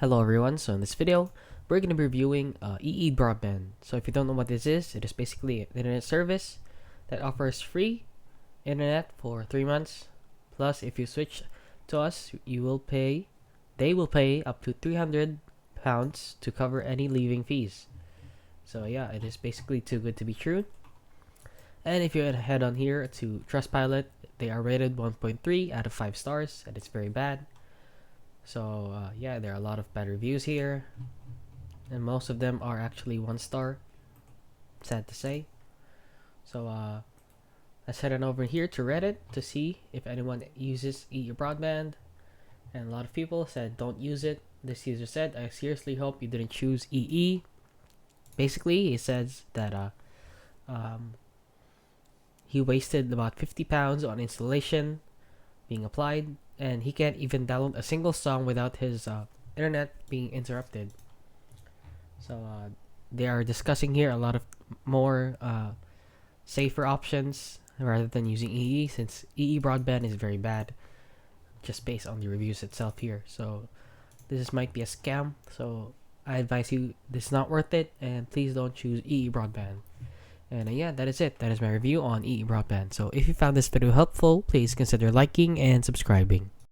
Hello everyone, so in this video, we're going to be reviewing EE Broadband. So if you don't know what this is, it is basically an internet service that offers free internet for 3 months. Plus, if you switch to us, they will pay up to £300 to cover any leaving fees. So yeah, it is basically too good to be true. And if you head on here to Trustpilot, they are rated 1.3 out of 5 stars, and it's very bad. So yeah, there are a lot of bad reviews here, and most of them are actually 1 star. Sad to say. So let's head on over here to Reddit to see if anyone uses EE Broadband. And a lot of people said don't use it. This user said, "I seriously hope you didn't choose EE." Basically, he says that he wasted about £50 on installation being applied, and he can't even download a single song without his internet being interrupted. So they are discussing here a lot of more safer options rather than using EE, since EE Broadband is very bad just based on the reviews itself here. So this might be a scam, so I advise you this is not worth it, and please don't choose EE Broadband. And yeah, that is it. That is my review on EE Broadband. So if you found this video helpful, please consider liking and subscribing.